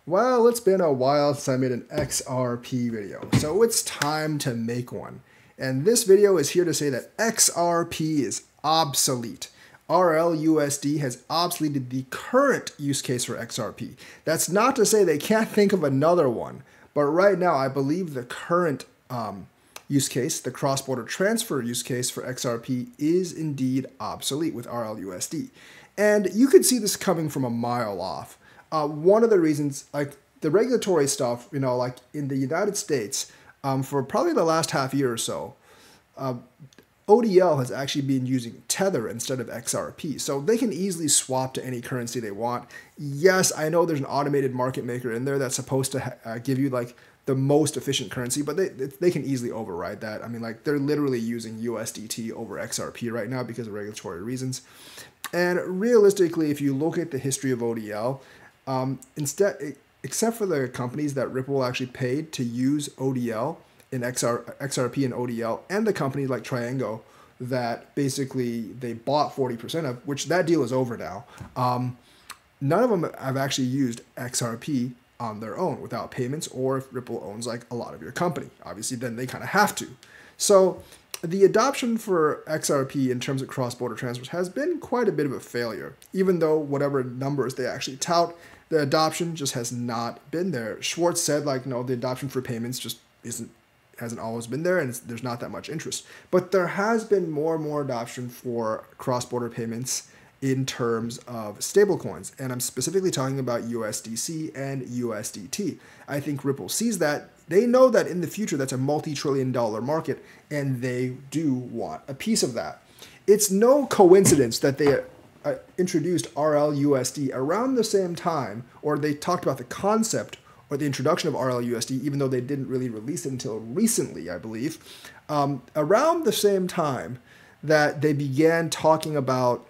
Well, it's been a while since I made an XRP video, so it's time to make one. And this video is here to say that XRP is obsolete. RLUSD has obsoleted the current use case for XRP. That's not to say they can't think of another one, but right now I believe the current use case, the cross-border transfer use case for XRP, is indeed obsolete with RLUSD. And you could see this coming from a mile off. One of the reasons, like the regulatory stuff, like in the United States, for probably the last half year or so, ODL has actually been using Tether instead of XRP. So they can easily swap to any currency they want. Yes, I know there's an automated market maker in there that's supposed to give you like the most efficient currency, but they can easily override that. I mean, like they're literally using USDT over XRP right now because of regulatory reasons. And realistically, if you look at the history of ODL, except for the companies that Ripple actually paid to use ODL in XRP and ODL, and the company like Triangle that basically they bought 40% of, which that deal is over now. None of them have actually used XRP on their own without payments, or if Ripple owns like a lot of your company. Obviously, then they kind of have to. So the adoption for XRP in terms of cross-border transfers has been quite a bit of a failure, even though whatever numbers they actually tout, the adoption just has not been there. Schwartz said, like, no, the adoption for payments just hasn't always been there, and there's not that much interest. But there has been more and more adoption for cross-border payments in terms of stablecoins, and I'm specifically talking about USDC and USDT. I think Ripple sees that. They know that in the future that's a multi-trillion-dollar market, and they do want a piece of that. It's no coincidence that they introduced RLUSD around the same time, or they talked about the concept or the introduction of RLUSD, even though they didn't really release it until recently, I believe, around the same time that they began talking about,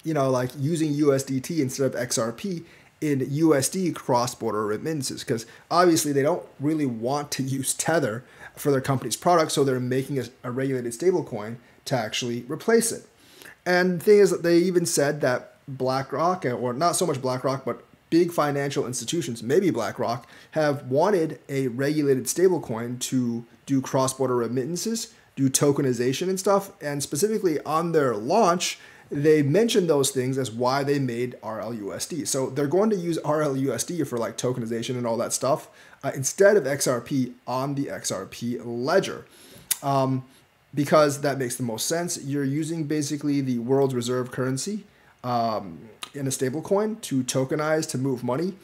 like using USDT instead of XRP in USD cross-border remittances, because obviously they don't really want to use Tether for their company's product, so they're making a regulated stablecoin to actually replace it. And the thing is that they even said that BlackRock, or not so much BlackRock, but big financial institutions, maybe BlackRock, have wanted a regulated stablecoin to do cross-border remittances, do tokenization and stuff, and specifically on their launch, they mentioned those things as why they made RLUSD. So they're going to use RLUSD for like tokenization and all that stuff instead of XRP on the XRP ledger. Because that makes the most sense. You're using basically the world's reserve currency in a stable coin to tokenize, to move money.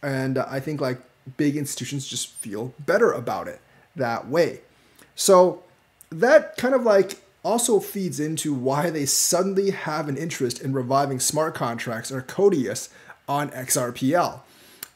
And I think like big institutions just feel better about it that way. So that kind of like also feeds into why they suddenly have an interest in reviving smart contracts or CODIUS on XRPL,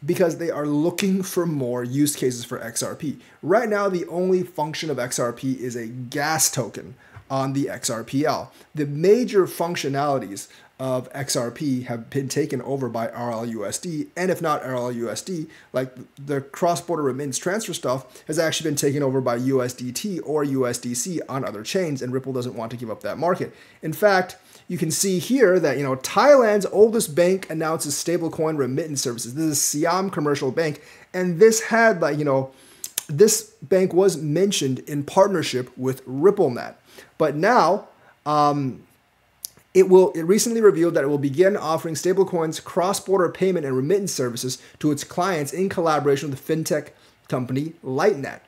because they are looking for more use cases for XRP. Right now, the only function of XRP is a gas token on the XRPL. The major functionalities of XRP have been taken over by RLUSD, and if not RLUSD, like the cross-border remittance transfer stuff has actually been taken over by USDT or USDC on other chains, and Ripple doesn't want to give up that market. In fact, you can see here that, Thailand's oldest bank announces stablecoin remittance services. This is Siam Commercial Bank, and this had this bank was mentioned in partnership with RippleNet. But now, it recently revealed that it will begin offering stablecoins cross-border payment and remittance services to its clients in collaboration with the fintech company Lightnet.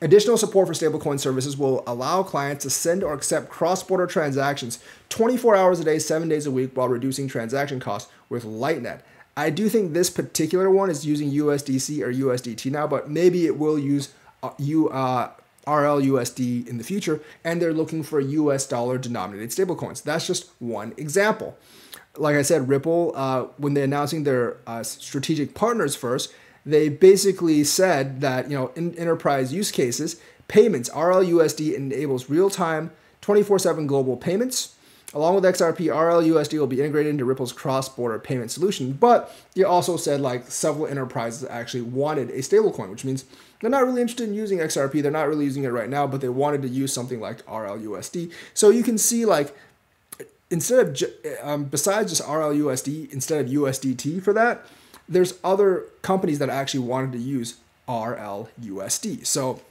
Additional support for stablecoin services will allow clients to send or accept cross-border transactions 24 hours a day, 7 days a week, while reducing transaction costs with Lightnet. I do think this particular one is using USDC or USDT now, but maybe it will use RLUSD in the future, and they're looking for US dollar denominated stablecoins. That's just one example. Like I said, Ripple, when they're announcing their strategic partners first, they basically said that, in enterprise use cases, payments, RLUSD enables real-time 24/7 global payments. Along with XRP, RLUSD will be integrated into Ripple's cross-border payment solution. But they also said like several enterprises actually wanted a stablecoin, which means they're not really interested in using XRP. They're not really using it right now, but they wanted to use something like RLUSD. So you can see like instead of besides just RLUSD instead of USDT for that, there's other companies that actually wanted to use RLUSD. So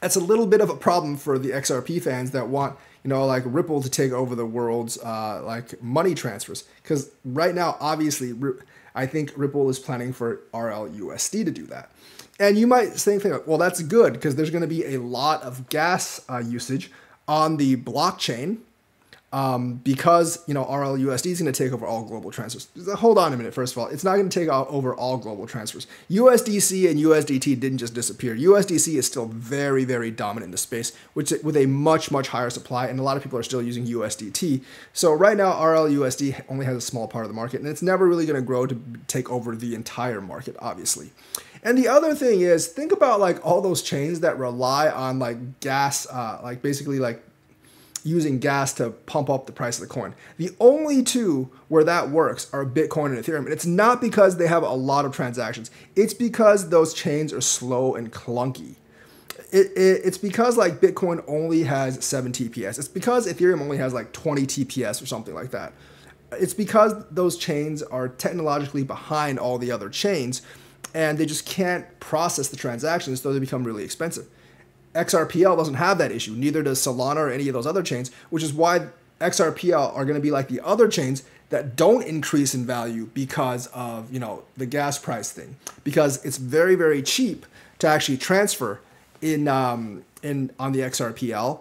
that's a little bit of a problem for the XRP fans that want, like Ripple to take over the world's like money transfers. Because right now, obviously, I think Ripple is planning for RLUSD to do that. And you might think, well, that's good because there's going to be a lot of gas usage on the blockchain because, RLUSD is going to take over all global transfers. Hold on a minute, first of all. It's not going to take over all global transfers. USDC and USDT didn't just disappear. USDC is still very, very dominant in the space, with a much, much higher supply, and a lot of people are still using USDT. So right now, RLUSD only has a small part of the market, and it's never really going to grow to take over the entire market, obviously. And the other thing is, think about like all those chains that rely on like gas, like basically like using gas to pump up the price of the coin. The only two where that works are Bitcoin and Ethereum. And it's not because they have a lot of transactions. It's because those chains are slow and clunky. It's because like Bitcoin only has 7 TPS. It's because Ethereum only has like 20 TPS or something like that. It's because those chains are technologically behind all the other chains, and they just can't process the transactions, so they become really expensive. XRPL doesn't have that issue. Neither does Solana or any of those other chains, which is why XRPL are going to be like the other chains that don't increase in value because of, the gas price thing. Because it's very, very cheap to actually transfer on the XRPL,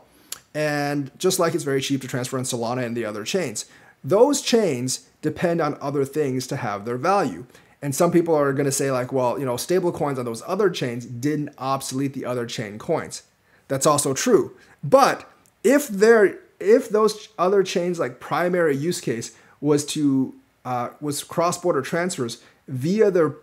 and just like it's very cheap to transfer on Solana and the other chains. Those chains depend on other things to have their value. And some people are going to say like, well, stable coins on those other chains didn't obsolete the other chain coins. That's also true. But if those other chains like primary use case was cross-border transfers via their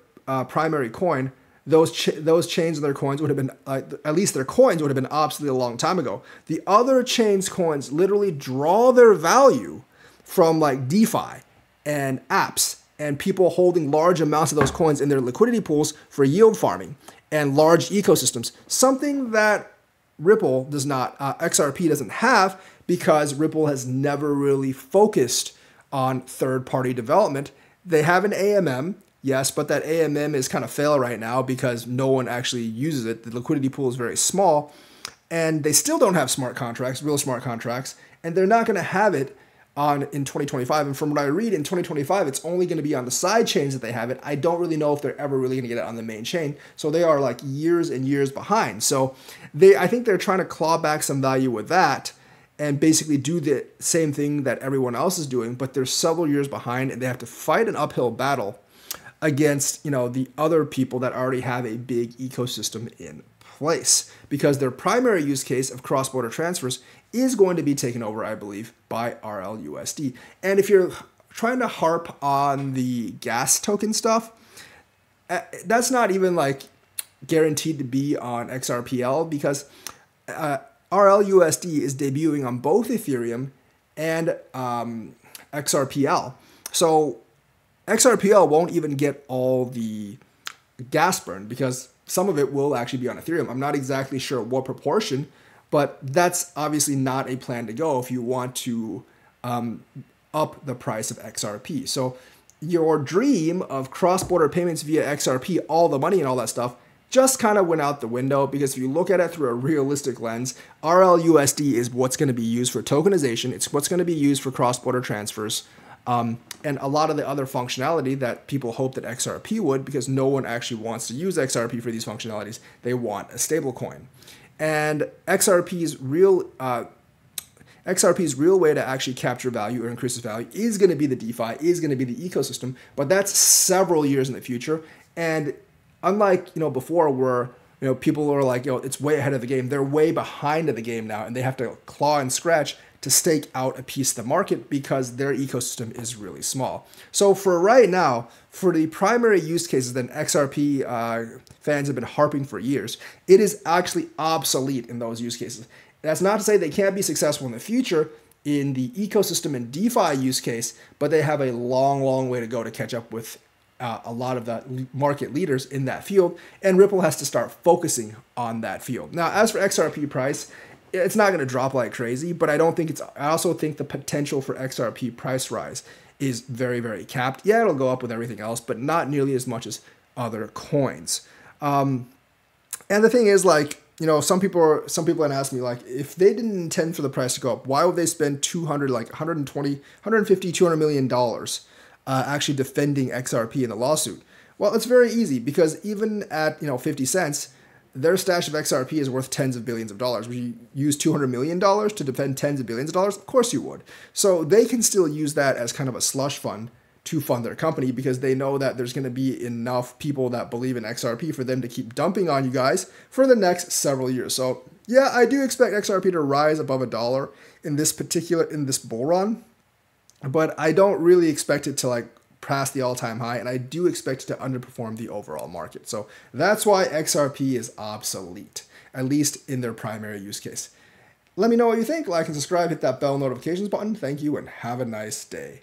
primary coin, those chains and their coins would have been, at least their coins would have been obsolete a long time ago. The other chains' coins literally draw their value from like DeFi and apps, and people holding large amounts of those coins in their liquidity pools for yield farming and large ecosystems. Something that Ripple does not, XRP doesn't have, because Ripple has never really focused on third-party development. They have an AMM, yes, but that AMM is kind of fail right now because no one actually uses it. The liquidity pool is very small, and they still don't have smart contracts, real smart contracts, and they're not going to have it in 2025. And from what I read, in 2025, it's only going to be on the side chains that they have it. I don't really know if they're ever really going to get it on the main chain. So they are like years and years behind. So I think they're trying to claw back some value with that and basically do the same thing that everyone else is doing, but they're several years behind, and they have to fight an uphill battle against, the other people that already have a big ecosystem in place, because their primary use case of cross-border transfers is going to be taken over, I believe, by RLUSD. And if you're trying to harp on the gas token stuff, that's not even like guaranteed to be on XRPL, because RLUSD is debuting on both Ethereum and XRPL. So XRPL won't even get all the gas burn, because some of it will actually be on Ethereum. I'm not exactly sure what proportion, but that's obviously not a plan to go if you want to up the price of XRP. So your dream of cross-border payments via XRP, all the money and all that stuff, just kind of went out the window, because if you look at it through a realistic lens, RLUSD is what's going to be used for tokenization. It's what's going to be used for cross-border transfers. And a lot of the other functionality that people hope that XRP would, because no one actually wants to use XRP for these functionalities. They want a stable coin. And XRP's real way to actually capture value or increase its value is going to be the DeFi, is going to be the ecosystem, but that's several years in the future. And unlike, before, where, people are like, it's way ahead of the game, they're way behind of the game now, and they have to claw and scratch to stake out a piece of the market because their ecosystem is really small. So for right now, for the primary use cases that XRP fans have been harping for years, it is actually obsolete in those use cases. That's not to say they can't be successful in the future in the ecosystem and DeFi use case, but they have a long, long way to go to catch up with a lot of the market leaders in that field, and Ripple has to start focusing on that field. Now, as for XRP price, it's not going to drop like crazy, but I also think the potential for XRP price rise is very, very capped. Yeah, it'll go up with everything else, but not nearly as much as other coins. And the thing is, like, you know, some people had asked me, like, if they didn't intend for the price to go up, why would they spend 150, $200 million actually defending XRP in the lawsuit? Well, it's very easy, because even at, 50 cents, their stash of XRP is worth tens of billions of dollars. Would you use $200 million to defend tens of billions of dollars? Of course you would. So they can still use that as kind of a slush fund to fund their company, because they know that there's going to be enough people that believe in XRP for them to keep dumping on you guys for the next several years. So yeah, I do expect XRP to rise above $1 in this bull run, but I don't really expect it to like pass the all-time high, and I do expect it to underperform the overall market. So that's why XRP is obsolete, at least in their primary use case. Let me know what you think. Like and subscribe, hit that bell notifications button. Thank you, and have a nice day.